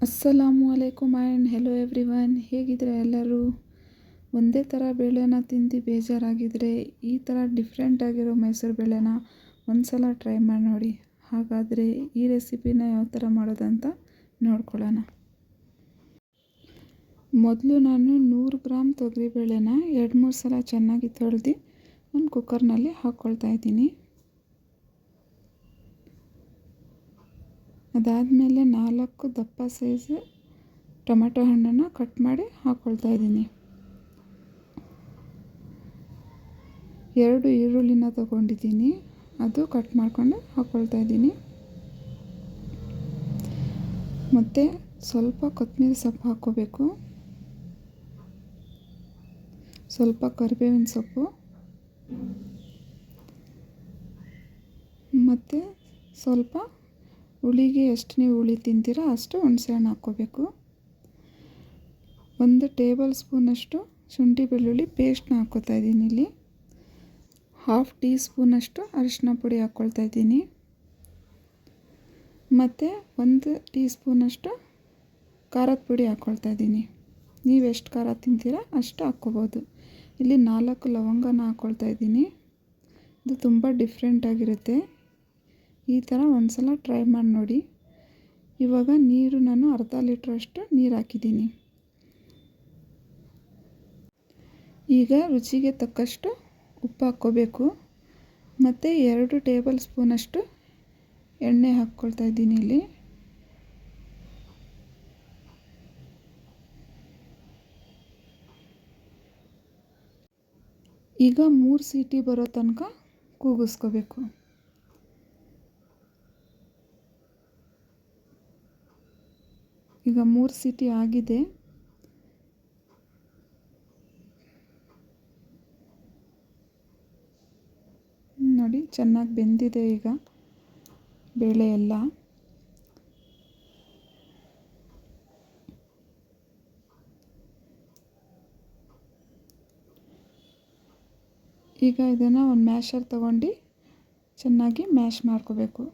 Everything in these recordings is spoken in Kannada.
ಅಸ್ಸಲಾಮು ಅಲೈಕುಮ್ ಆ್ಯಂಡ್ ಹೆಲೋ ಎವ್ರಿವನ್. ಹೇಗಿದ್ರೆ ಎಲ್ಲರೂ? ಒಂದೇ ಥರ ಬೇಳೆನ ತಿಂದು ಬೇಜಾರಾಗಿದ್ದರೆ ಈ ಥರ ಡಿಫ್ರೆಂಟ್ ಆಗಿರೋ ಮೈಸೂರು ಬೇಳೆನ ಒಂದು ಸಲ ಟ್ರೈ ಮಾಡಿ ನೋಡಿ. ಹಾಗಾದರೆ ಈ ರೆಸಿಪಿನ ಯಾವ ಥರ ಮಾಡೋದಂತ ನೋಡ್ಕೊಳ್ಳೋಣ. ಮೊದಲು ನಾನು 100 ಗ್ರಾಮ್ ತೊಗರಿಬೇಳೆನ 2-3 ಸಲ ಚೆನ್ನಾಗಿ ತೊಳೆದು ಒಂದು ಕುಕ್ಕರ್ನಲ್ಲಿ ಹಾಕ್ಕೊಳ್ತಾ ಇದ್ದೀನಿ. ಅದಾದಮೇಲೆ 4 ದಪ್ಪ ಸೈಜ್ ಟೊಮೆಟೊ ಹಣ್ಣನ್ನು ಕಟ್ ಮಾಡಿ ಹಾಕ್ಕೊಳ್ತಾ ಇದ್ದೀನಿ. 2 ಈರುಳ್ಳಿನ ತೊಗೊಂಡಿದ್ದೀನಿ, ಅದು ಕಟ್ ಮಾಡ್ಕೊಂಡು ಹಾಕ್ಕೊಳ್ತಾ ಇದ್ದೀನಿ. ಮತ್ತು ಸ್ವಲ್ಪ ಕೊತ್ತಂಬರಿ ಸೊಪ್ಪು ಹಾಕ್ಕೋಬೇಕು, ಸ್ವಲ್ಪ ಕರಿಬೇವಿನ ಸೊಪ್ಪು, ಮತ್ತು ಸ್ವಲ್ಪ ಹುಳಿಗೆ ಎಷ್ಟು ನೀವು ಹುಳಿ ತಿಂತೀರೋ ಅಷ್ಟು ಹುಣಸೆಹಣ್ಣು ಹಾಕ್ಕೋಬೇಕು. 1 ಟೇಬಲ್ ಸ್ಪೂನಷ್ಟು ಶುಂಠಿ ಬೆಳ್ಳುಳ್ಳಿ ಪೇಸ್ಟ್ನ ಹಾಕ್ಕೋತಾ ಇದ್ದೀನಿ. ಇಲ್ಲಿ 1/2 ಟೀ ಸ್ಪೂನಷ್ಟು ಅರಿಶಿನ ಪುಡಿ ಹಾಕ್ಕೊಳ್ತಾ ಇದ್ದೀನಿ. ಮತ್ತು 1 ಟೀ ಸ್ಪೂನಷ್ಟು ಖಾರದ ಪುಡಿ ಹಾಕ್ಕೊಳ್ತಾ ಇದ್ದೀನಿ. ನೀವು ಎಷ್ಟು ಖಾರ ತಿಂತೀರೋ ಅಷ್ಟು ಹಾಕ್ಕೋಬೋದು. ಇಲ್ಲಿ 4 ಲವಂಗನ ಹಾಕ್ಕೊಳ್ತಾ ಇದ್ದೀನಿ. ಇದು ತುಂಬ ಡಿಫ್ರೆಂಟಾಗಿರುತ್ತೆ. ಈ ಥರ ಒಂದು ಸಲ ಟ್ರೈ ಮಾಡಿ ನೋಡಿ. ಇವಾಗ ನೀರು ನಾನು ಅರ್ಧ ಲೀಟ್ರಷ್ಟು ನೀರು ಹಾಕಿದ್ದೀನಿ. ಈಗ ರುಚಿಗೆ ತಕ್ಕಷ್ಟು ಉಪ್ಪು ಹಾಕ್ಕೋಬೇಕು. ಮತ್ತು 2 ಟೇಬಲ್ ಸ್ಪೂನಷ್ಟು ಎಣ್ಣೆ ಹಾಕ್ಕೊಳ್ತಾ ಇದ್ದೀನಿ. ಇಲ್ಲಿ ಈಗ 3 ಸೀಟಿ ಬರೋ ತನಕ ಕೂಗಿಸ್ಕೋಬೇಕು. ಈಗ 3 ಸೀಟಿ ಆಗಿದೆ. ನೋಡಿ, ಚೆನ್ನಾಗಿ ಬೆಂದಿದೆ ಈಗ ಬೇಳೆ ಎಲ್ಲ. ಈಗ ಇದನ್ನು ಒಂದು ಮ್ಯಾಶರ್ ತಗೊಂಡು ಚೆನ್ನಾಗಿ ಮ್ಯಾಶ್ ಮಾಡ್ಕೋಬೇಕು.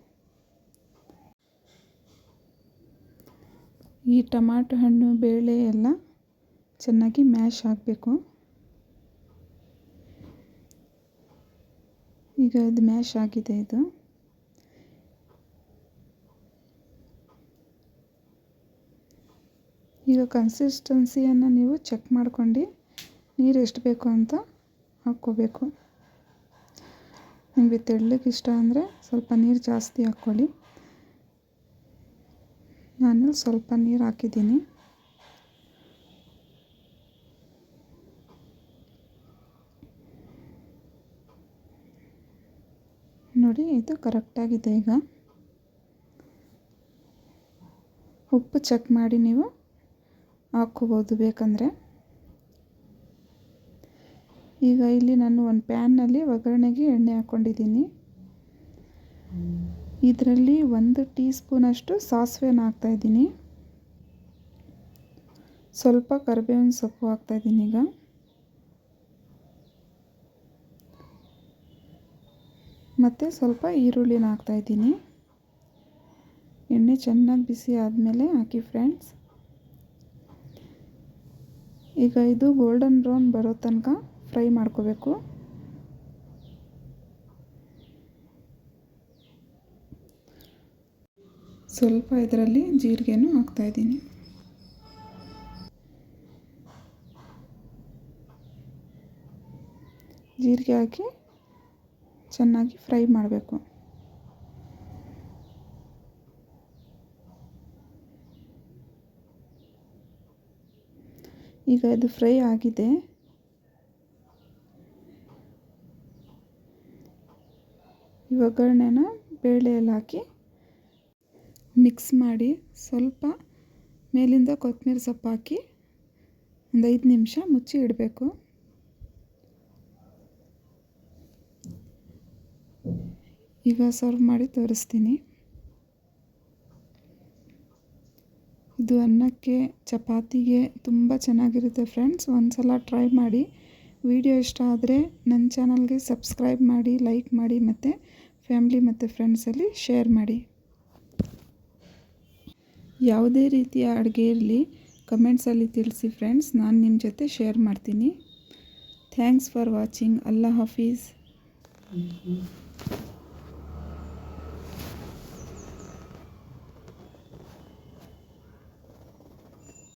ಈ ಟೊಮಾಟೊ ಹಣ್ಣು ಬೇಳೆ ಎಲ್ಲ ಚೆನ್ನಾಗಿ ಮ್ಯಾಶ್ ಆಗಬೇಕು. ಈಗ ಇದು ಮ್ಯಾಶ್ ಆಗಿದೆ. ಇದು ಈಗ ಕನ್ಸಿಸ್ಟೆನ್ಸಿಯನ್ನು ನೀವು ಚೆಕ್ ಮಾಡ್ಕೊಂಡು ನೀರು ಎಷ್ಟು ಬೇಕು ಅಂತ ಹಾಕ್ಕೋಬೇಕು. ನಿಮಗೆ ತೆಳ್ಳಗೆ ಇಷ್ಟ ಅಂದರೆ ಸ್ವಲ್ಪ ನೀರು ಜಾಸ್ತಿ ಹಾಕ್ಕೊಳ್ಳಿ. ನಾನು ಸ್ವಲ್ಪ ನೀರು ಹಾಕಿದ್ದೀನಿ. ನೋಡಿ, ಇದು ಕರೆಕ್ಟಾಗಿದೆ. ಈಗ ಉಪ್ಪು ಚೆಕ್ ಮಾಡಿ ನೀವು ಹಾಕ್ಕೋಬೋದು ಬೇಕಂದರೆ. ಈಗ ಇಲ್ಲಿ ನಾನು ಒಂದು ಪ್ಯಾನ್ನಲ್ಲಿ ಒಗ್ಗರಣೆಗೆ ಎಣ್ಣೆ ಹಾಕ್ಕೊಂಡಿದ್ದೀನಿ. ಇದರಲ್ಲಿ 1 ಟೀ ಸ್ಪೂನಷ್ಟು ಸಾಸಿವೆನ ಹಾಕ್ತಾಯಿದ್ದೀನಿ. ಸ್ವಲ್ಪ ಕರಿಬೇವಿನ ಸೊಪ್ಪು ಹಾಕ್ತಾಯಿದ್ದೀನಿ. ಈಗ ಮತ್ತು ಸ್ವಲ್ಪ ಈರುಳ್ಳಿನ ಹಾಕ್ತಾಯಿದ್ದೀನಿ. ಎಣ್ಣೆ ಚೆನ್ನಾಗಿ ಬಿಸಿ ಆದಮೇಲೆ ಹಾಕಿ ಫ್ರೆಂಡ್ಸ್. ಈಗ ಇದು ಗೋಲ್ಡನ್ ಬ್ರೌನ್ ಬರೋ ತನಕ ಫ್ರೈ ಮಾಡ್ಕೋಬೇಕು. ಸ್ವಲ್ಪ ಇದರಲ್ಲಿ ಜೀರಿಗೆನೂ ಹಾಕ್ತಾಯಿದ್ದೀನಿ. ಜೀರಿಗೆ ಹಾಕಿ ಚೆನ್ನಾಗಿ ಫ್ರೈ ಮಾಡಬೇಕು. ಈಗ ಇದು ಫ್ರೈ ಆಗಿದೆ. ಈ ಒಗ್ಗರಣೆನ ಬೇಳೆಯಲ್ಲಿ ಹಾಕಿ ಮಿಕ್ಸ್ ಮಾಡಿ ಸ್ವಲ್ಪ ಮೇಲಿಂದ ಕೊತ್ತಂಬರಿ ಸೊಪ್ಪು ಹಾಕಿ ಒಂದು 5 ನಿಮಿಷ ಮುಚ್ಚಿ ಇಡಬೇಕು. ಈಗ ಸರ್ವ್ ಮಾಡಿ ತೋರಿಸ್ತೀನಿ. ಇದು ಅನ್ನಕ್ಕೆ ಚಪಾತಿಗೆ ತುಂಬ ಚೆನ್ನಾಗಿರುತ್ತೆ ಫ್ರೆಂಡ್ಸ್. ಒಂದು ಸಲ ಟ್ರೈ ಮಾಡಿ. ವಿಡಿಯೋ ಇಷ್ಟ ಆದರೆ ನನ್ನ ಚಾನಲ್ಗೆ ಸಬ್ಸ್ಕ್ರೈಬ್ ಮಾಡಿ, ಲೈಕ್ ಮಾಡಿ ಮತ್ತು ಫ್ಯಾಮಿಲಿ ಮತ್ತು ಫ್ರೆಂಡ್ಸಲ್ಲಿ ಶೇರ್ ಮಾಡಿ. ಯಾವುದೇ ರೀತಿಯ ಅಡುಗೆ ಇರಲಿ ಕಮೆಂಟ್ಸಲ್ಲಿ ತಿಳಿಸಿ ಫ್ರೆಂಡ್ಸ್, ನಾನು ನಿಮ್ಮ ಜೊತೆ ಶೇರ್ ಮಾಡ್ತೀನಿ. Thanks for watching. ಅಲ್ಲಾ ಹಾಫೀಸ್.